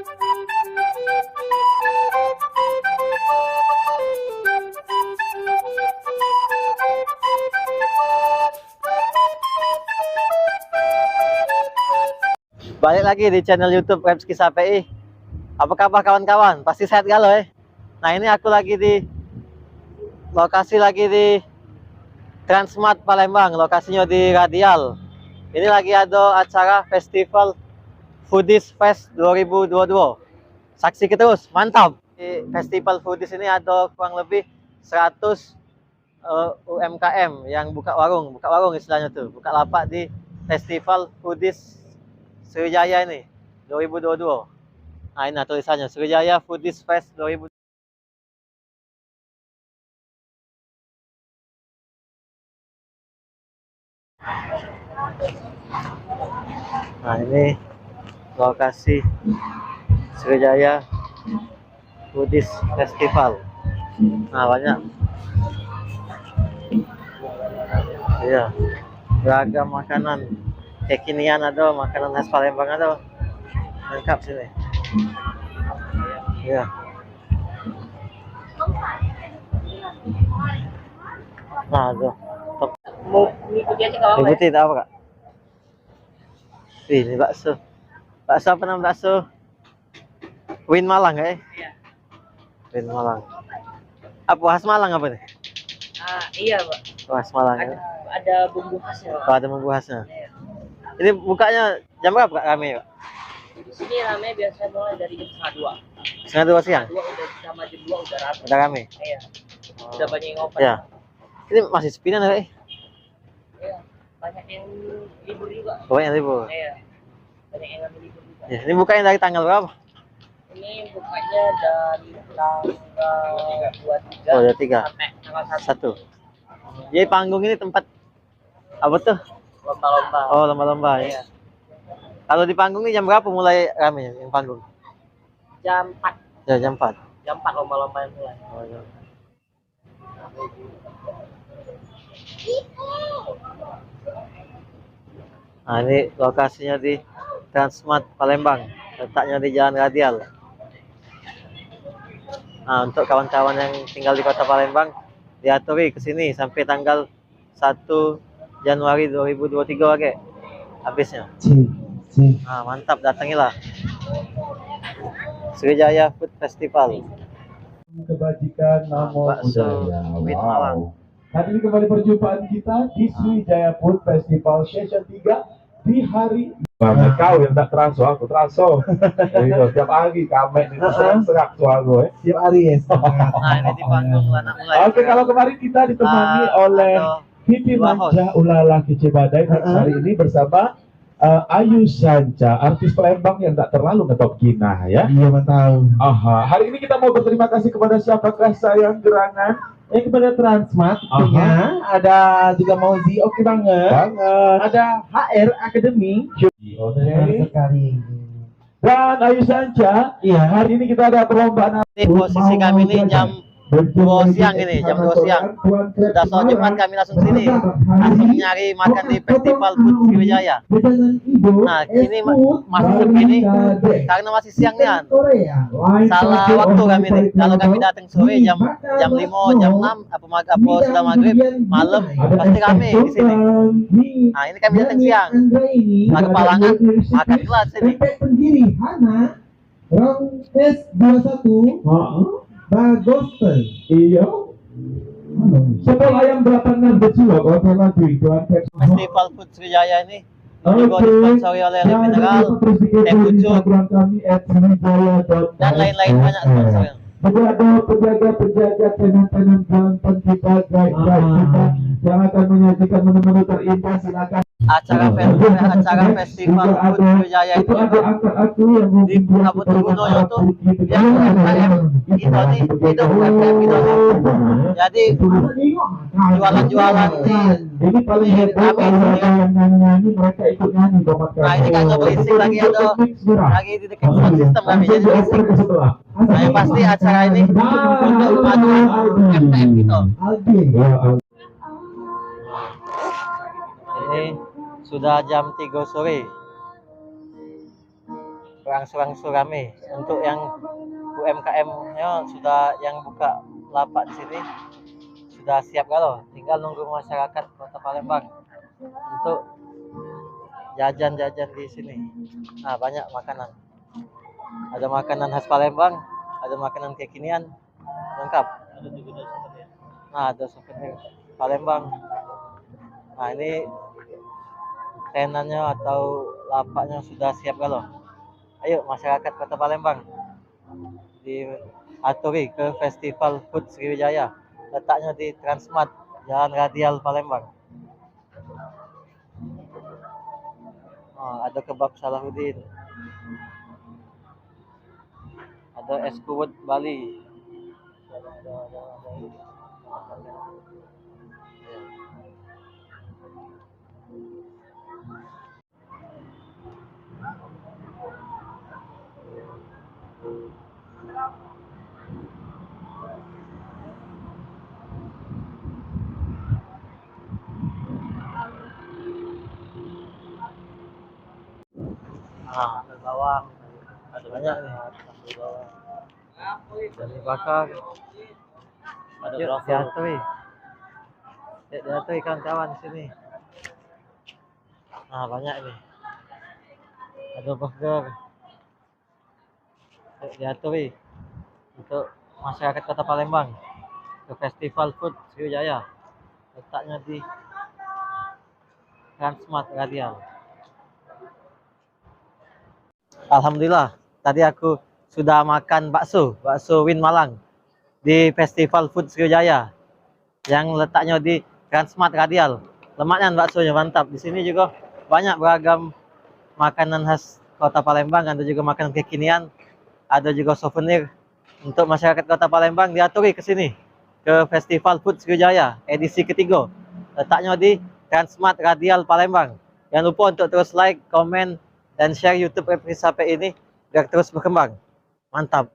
Balik lagi di channel YouTube Remski KPI. Apa kabar kawan-kawan? Pasti sehat galau ya. Nah, ini aku lagi di lokasi di Transmart Palembang, lokasinya di Radial. Ini lagi ada acara Festival Foodies Fest 2022. Saksi terus, mantap. Di Festival Foodies ini ada kurang lebih 100 UMKM yang buka warung istilahnya tuh, buka lapak di Festival Foodies Sriwijaya ini 2022. Nah, ini tulisannya Sriwijaya Foodies Fest 2022. Nah, ini lokasi Sriwijaya Foodies Festival. Nah, banyak. Iya, beragam makanan kekinian ada, makanan khas Palembang ada, lengkap sini. Iya. Nah, tuh. Mau ngikuti aja kalau Ikuti tahu Kak? Ini bakso. Bakso apa nama bakso? Win Malang ya? Iya. Win Malang. Apa khas Malang apa nih? Iya, Pak. Khas Malang Ada, ya? ada bumbu khasnya, Pak. Oh, ada bumbu khasnya. Iya. Ini bukanya jam berapa Kak rame Pak? Di sini rame biasanya mulai dari jam Setengah 2 siang? 2 udah sama jam 2 udah rame. Udah rame? Iya. Udah banyak yang open. Ya. Ini masih sepi nih, Iya. Banyak yang libur juga. banyak libur. Iya. Banyak yang ngambil libur juga. Ya, ini bukanya dari tanggal berapa? Ini bukanya dari tanggal 23 Oh, 23. sampai tanggal 1. Jadi panggung ini tempat apa tuh? lomba-lomba. Oh, lomba-lomba ya. Iya. Kalau di panggung ini jam berapa mulai rame yang panggung? Jam 4. Ya, jam 4. Jam 4 lomba-lomba yang mulai. Oh, ya. Nah, ini lokasinya di Transmart Palembang, letaknya di Jalan Radial. Nah, untuk kawan-kawan yang tinggal di Kota Palembang, diaturi ke sini sampai tanggal 1 Januari 2023 oke. Habisnya. Nah, mantap, datangilah. Sriwijaya Food Festival. Kebajikan namo Bakso budaya. Win Malang. Hari ini kembali perjumpaan kita di Sriwijaya Food Festival Session 3 di hari banget kau yang tak terasa, aku terasa. Iya, setiap hari kami ini serak suara Tiap hari ya. Nah, ini di panggung anak mulai. Oke, kalau kemarin kita ditemani oleh ada Hipi dua Manja Ulala Kece Badai, hari ini bersama Ayu Sanca, artis Palembang yang tak terlalu ngetop Gina ya. Iya mantap. Aha, hari ini kita mau berterima kasih kepada siapakah sayang gerangan? Kepada Transmart tentunya ada juga Mauzi, oke banget. Ada HR Academy. Benar Oke. sekali. Dan Ayu Sanca, Iya. hari ini kita ada perlombaan. Ini posisi kami ini jam 2 siang ini, jam 2 siang. Sudah sholat Jumat kami langsung sini. Langsung nyari makan di Festival Food Sriwijaya. Nah, ini masih sepi nih karena masih siang nih. Salah waktu kami nih. Kalau kami datang sore jam 5, jam 6 apa sudah maghrib, malam pasti kami di sini. Nah, ini kami datang siang. Lalu Palangan makan kelas sini. Pendiri Hana Round Test 21 Bagosten. Iya. Sepol ayam 86 berjiwa kalau lagi Tuan Pep. Festival Food Sriwijaya ini juga disponsori oleh Le Mineral, Teh Pucuk, dan lain-lain banyak sponsornya. Penjaga tenan-tenan jalan kita guys yang akan menyajikan menu-menu terindah silakan. Acara festival Food Sriwijaya Itu ada angka aku yang di Kabupaten itu yang UMKM itu UMKM gitu. Jadi jualan-jualan Ini paling hebat kalau ada yang nyanyi mereka ikut nyanyi Bapak. Nah, ini kagak berisik lagi ada lagi di dekat sound system kami jadi berisik. Nah, yang pasti acara ini untuk kemajuan UMKM gitu. Ini sudah jam 3 sore. berangsur-angsur rame. Untuk yang UMKM-nya sudah yang buka lapak di sini sudah siap kalau, tinggal nunggu masyarakat Kota Palembang untuk jajan-jajan di sini. Nah, banyak makanan. Ada makanan khas Palembang, ada makanan kekinian, lengkap. Nah, ada souvenir Palembang. Nah, ini tenannya atau lapaknya sudah siap kalau. Ayo masyarakat Kota Palembang diaturi ke Festival Food Sriwijaya. Letaknya di Transmart, Jalan Radial Palembang. Oh, ada kebab Salahuddin. Ada es kuwut Bali. Nah, ada bawang. Ada banyak nih. Dari bakar. Ada diaturi. Diaturi kawan-kawan di sini. Nah, banyak ini. Ada burger. Diaturi untuk masyarakat Kota Palembang ke Festival Food Sriwijaya. Letaknya di Transmart Radial. Alhamdulillah, tadi aku sudah makan bakso Win Malang di Festival Food Sriwijaya yang letaknya di Transmart Radial. Lemaknya baksonya mantap. Di sini juga banyak beragam makanan khas Kota Palembang, ada juga makanan kekinian, ada juga souvenir untuk masyarakat Kota Palembang. Diaturi ke sini ke Festival Food Sriwijaya edisi ketiga. Letaknya di Transmart Radial Palembang. Jangan lupa untuk terus like, komen, dan share YouTube Rep Kisape ini biar terus berkembang. Mantap.